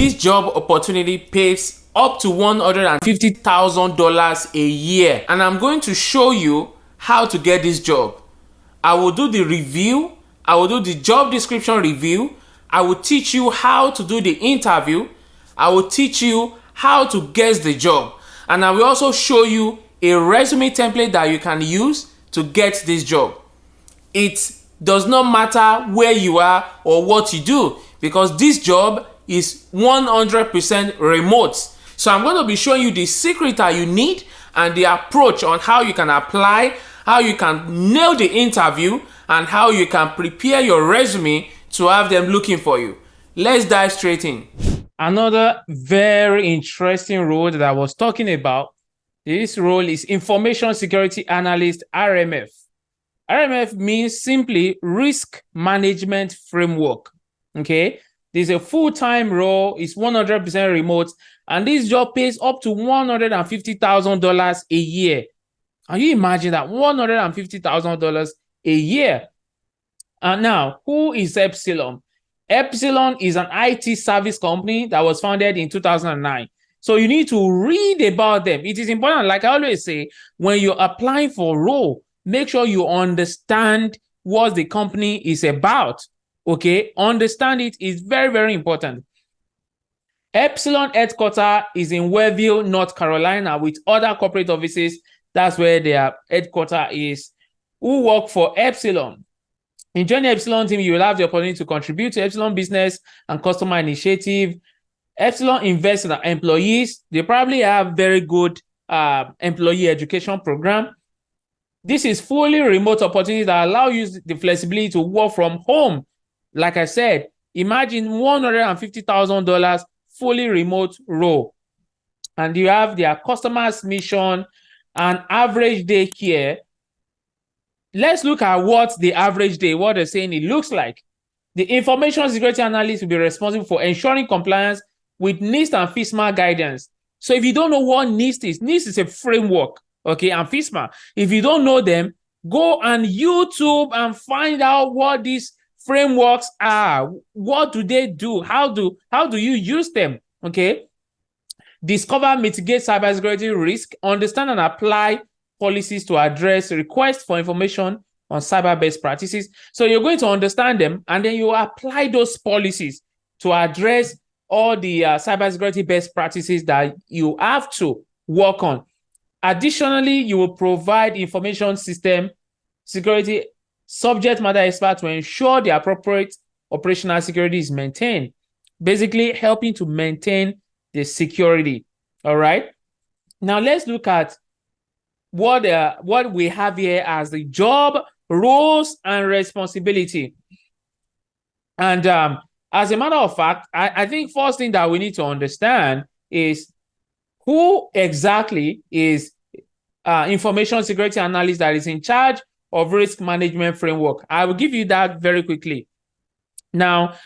This job opportunity pays up to $150,000 a year, and I'm going to show you how to get this job. I will do the review, I will do the job description review, I will teach you how to do the interview, I will teach you how to guess the job, and I will also show you a resume template that you can use to get this job. It does not matter where you are or what you do, because this job is 100% remote. So I'm going to be showing you the secret that you need and the approach on how you can apply, how you can nail the interview, and how you can prepare your resume to have them looking for you. Let's dive straight in. Another very interesting role that I was talking about, this role is Information Security Analyst RMF. RMF means simply Risk Management Framework. Okay, this is a full-time role, it's 100% remote, and this job pays up to $150,000 a year. Can you imagine that? $150,000 a year. And now, who is Epsilon? Epsilon is an IT service company that was founded in 2009. So you need to read about them. It is important, like I always say, when you're applying for a role, make sure you understand what the company is about. Okay, understand it is very, very important. Epsilon headquarters is in Wayville, North Carolina, with other corporate offices. That's where their headquarters is. Who work for Epsilon? In joining the Epsilon team, you will have the opportunity to contribute to Epsilon business and customer initiative. Epsilon invests in their employees. They probably have very good employee education program. This is fully remote opportunity that allow you the flexibility to work from home. Like I said, imagine $150,000 fully remote role. And you have their customers mission and average day here. Let's look at what the average day, what they're saying it looks like. The Information Security Analyst will be responsible for ensuring compliance with NIST and FISMA guidance. So if you don't know what NIST is a framework, okay, and FISMA. If you don't know them, go on YouTube and find out what these frameworks are. What do they do? How do you use them? Okay. Discover, mitigate cybersecurity risk, understand and apply policies to address requests for information on cyber best practices. So you're going to understand them, and then you apply those policies to address all the cybersecurity best practices that you have to work on. Additionally, you will provide information system security subject matter expert to ensure the appropriate operational security is maintained, basically helping to maintain the security. All right. Now let's look at what we have here as the job roles and responsibility. And as a matter of fact, I think first thing that we need to understand is who exactly is Information Security Analyst that is in charge of risk management framework. I will give you that very quickly. Now,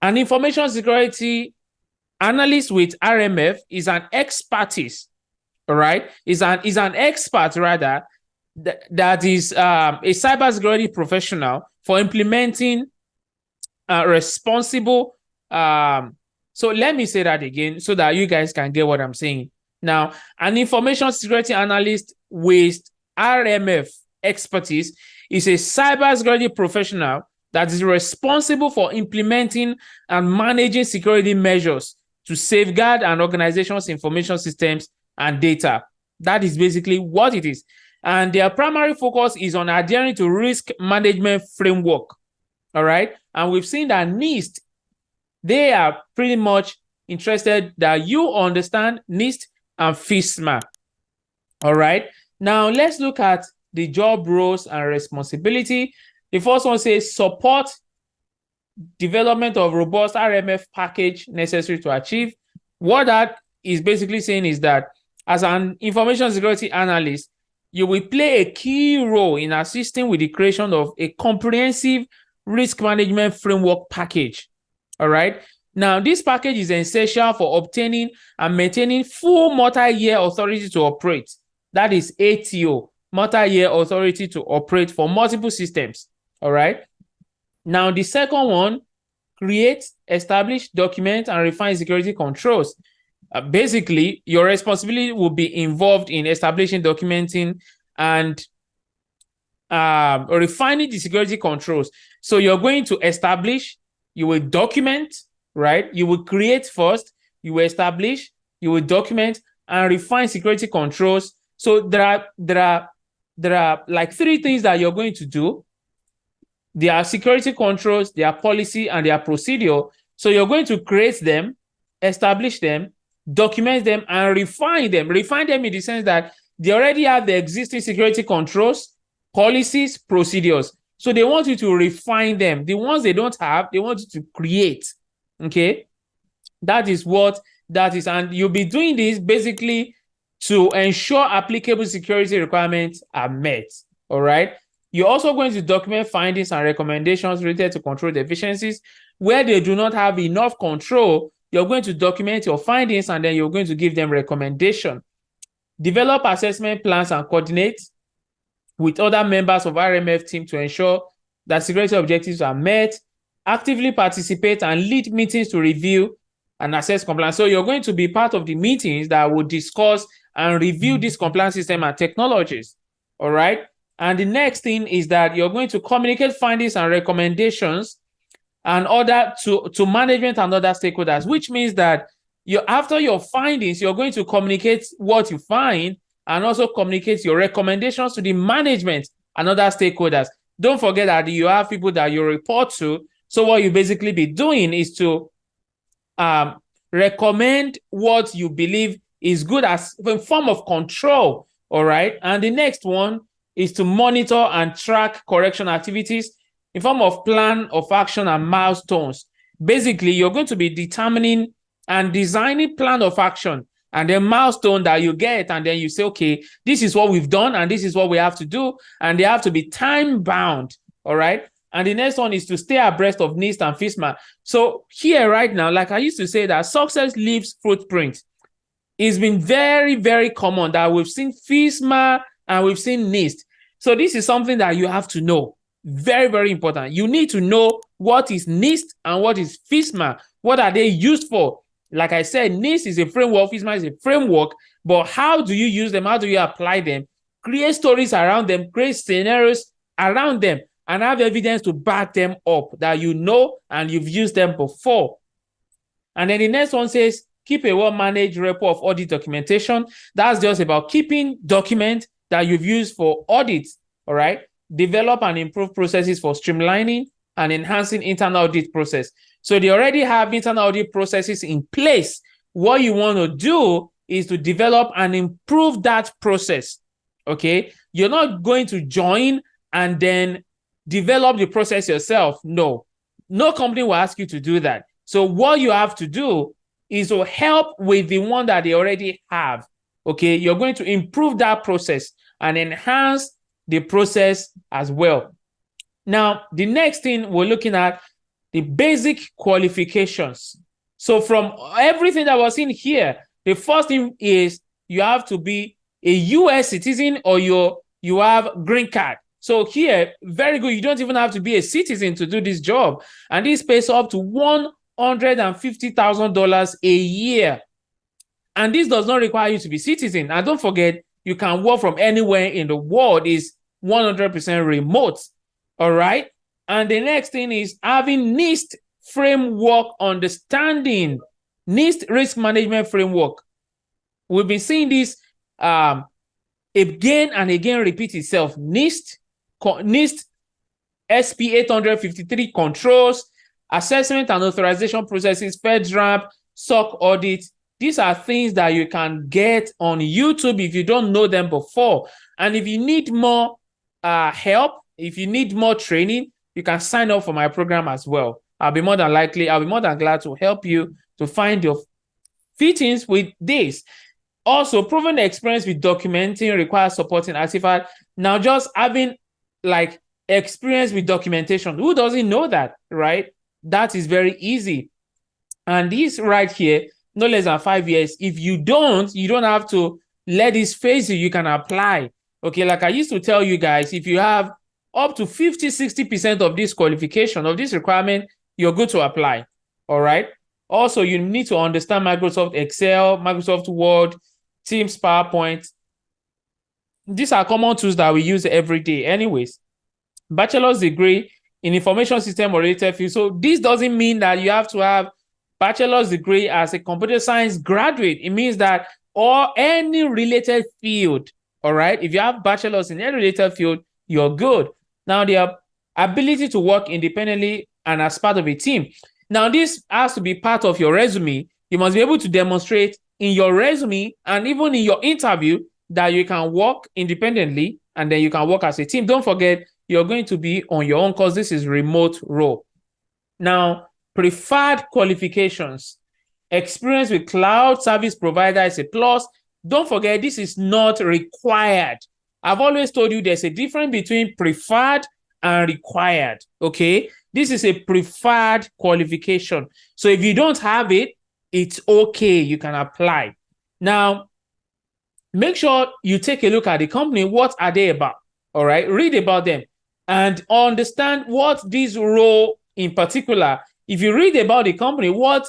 an Information Security Analyst with RMF is an expertise, all right? Is an expert, rather, that is a cybersecurity professional for implementing responsible. So let me say that again so that you guys can get what I'm saying. Now, an Information Security Analyst with RMF expertise is a cybersecurity professional that is responsible for implementing and managing security measures to safeguard an organization's information systems and data. That is basically what it is. And their primary focus is on adhering to risk management framework. All right. And we've seen that NIST, they are pretty much interested that you understand NIST and FISMA. All right. Now let's look at the job roles and responsibility. The first one says support development of robust RMF package necessary to achieve. What that is basically saying is that as an information security analyst, you will play a key role in assisting with the creation of a comprehensive risk management framework package. All right. Now, this package is essential for obtaining and maintaining full multi-year authority to operate. That is ATO, multi-year authority to operate for multiple systems. All right. Now, the second one, create, establish, document, and refine security controls. Basically, your responsibility will be involved in establishing, documenting, and refining the security controls. So you're going to establish, you will document, right? You will create first, you will establish, you will document, and refine security controls. So there are like 3 things that you're going to do. There are security controls, there are policy, and there are procedure. So you're going to create them, establish them, document them, and refine them. Refine them in the sense that they already have the existing security controls, policies, procedures. So they want you to refine them. The ones they don't have, they want you to create. Okay? That is what that is. And you'll be doing this basically to ensure applicable security requirements are met. All right? You're also going to document findings and recommendations related to control deficiencies. Where they do not have enough control, you're going to document your findings and then you're going to give them recommendation. Develop assessment plans and coordinate with other members of RMF team to ensure that security objectives are met. Actively participate and lead meetings to review and assess compliance. So you're going to be part of the meetings that will discuss and review this compliance system and technologies. All right. And the next thing is that you're going to communicate findings and recommendations and order to management and other stakeholders, which means that after your findings, you're going to communicate what you find and also communicate your recommendations to the management and other stakeholders. Don't forget that you have people that you report to. So what you basically be doing is to recommend what you believe is good as a form of control. All right. And the next one is to monitor and track correction activities in form of plan of action and milestones. Basically, you're going to be determining and designing plan of action and then milestone that you get, and then you say, okay, this is what we've done and this is what we have to do, and they have to be time bound. All right. And the next one is to stay abreast of NIST and FISMA. So here right now, like I used to say, that success leaves footprint. It's been very, very common that we've seen FISMA and we've seen NIST. So this is something that you have to know. Very, very important. You need to know what is NIST and what is FISMA. What are they used for? Like I said, NIST is a framework, FISMA is a framework, but how do you use them? How do you apply them? Create stories around them, create scenarios around them, and have evidence to back them up that you know and you've used them before. And then the next one says, keep a well-managed repo of audit documentation. That's just about keeping documents that you've used for audits, all right? Develop and improve processes for streamlining and enhancing internal audit process. So they already have internal audit processes in place. What you want to do is to develop and improve that process, okay? You're not going to join and then develop the process yourself. No company will ask you to do that. So what you have to do is to help with the one that they already have, okay? You're going to improve that process and enhance the process as well. Now, the next thing we're looking at, the basic qualifications. So from everything that was in here, the first thing is you have to be a US citizen or you have green card. So here, very good. You don't even have to be a citizen to do this job. And this pays up to $150,000 a year. And this does not require you to be citizen. And don't forget, you can work from anywhere in the world. Is 100% remote. All right. And the next thing is having NIST framework understanding, NIST risk management framework. We've been seeing this again and again repeat itself. NIST SP 853 controls, assessment and authorization processes, FedRAMP, SOC audit. These are things that you can get on YouTube if you don't know them before. And if you need more help, if you need more training, you can sign up for my program as well. I'll be more than glad to help you to find your fittings with this. Also, proven experience with documenting requires supporting artifact. Now, just having like experience with documentation, who doesn't know that, right? That is very easy. And this right here, no less than 5 years. If you don't have to let this phase you can apply. Okay, like I used to tell you guys, if you have up to 50-60% of this qualification, of this requirement, you're good to apply. All right. Also, you need to understand Microsoft Excel, Microsoft Word, Teams, PowerPoint. These are common tools that we use every day. Anyways, bachelor's degree in information system or related field. So this doesn't mean that you have to have bachelor's degree as a computer science graduate. It means that or any related field, all right? If you have bachelor's in any related field, you're good. Now, the ability to work independently and as part of a team. Now, this has to be part of your resume. You must be able to demonstrate in your resume and even in your interview that you can work independently and then you can work as a team. Don't forget, you're going to be on your own because this is remote role. Now, preferred qualifications. Experience with cloud service provider is a plus. Don't forget, this is not required. I've always told you there's a difference between preferred and required, okay? This is a preferred qualification. So if you don't have it, it's okay. You can apply. Now, make sure you take a look at the company. What are they about? All right, read about them and understand what this role in particular, if you read about the company, what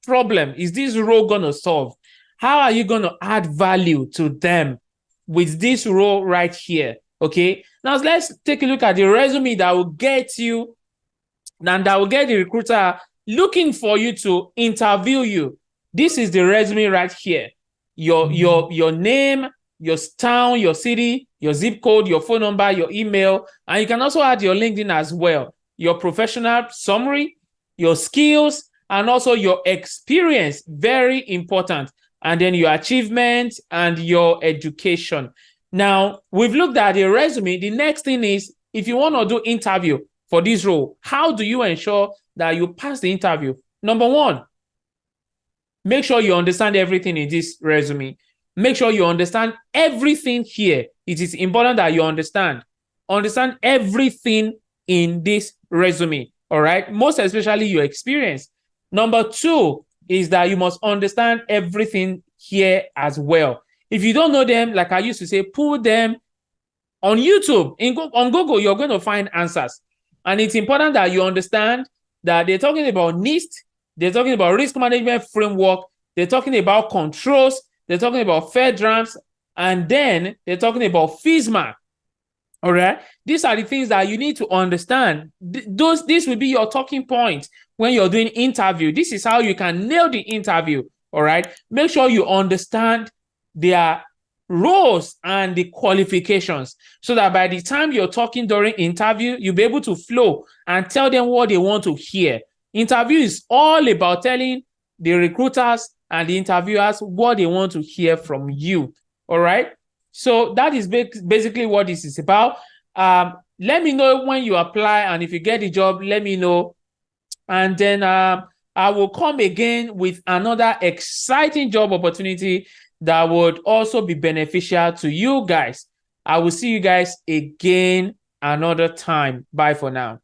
problem is this role going to solve? How are you going to add value to them with this role right here? Okay, now let's take a look at the resume that will get you and that will get the recruiter looking for you to interview you. This is the resume right here. Your name, your town, your city, your zip code, your phone number, your email, and you can also add your LinkedIn as well. Your professional summary, your skills, and also your experience, very important. And then your achievements and your education. Now, we've looked at the resume. The next thing is, if you want to do interview for this role, how do you ensure that you pass the interview? Number one, make sure you understand everything in this resume. Make sure you understand everything here. It is important that you understand everything in this resume, all right? Most especially your experience. Number two is that you must understand everything here as well. If you don't know them, like I used to say, put them on YouTube. On Google, you're going to find answers. And it's important that you understand that they're talking about NIST, they're talking about risk management framework, they're talking about controls, they're talking about FedRAMS, and then they're talking about FISMA. All right. These are the things that you need to understand. This will be your talking point when you're doing interview. This is how you can nail the interview. All right. Make sure you understand their roles and the qualifications so that by the time you're talking during interview, you'll be able to flow and tell them what they want to hear. Interview is all about telling the recruiters and the interviewers what they want to hear from you. All right. So that is basically what this is about. Let me know when you apply, and if you get the job, let me know. And then I will come again with another exciting job opportunity that would also be beneficial to you guys. I will see you guys again another time. Bye for now.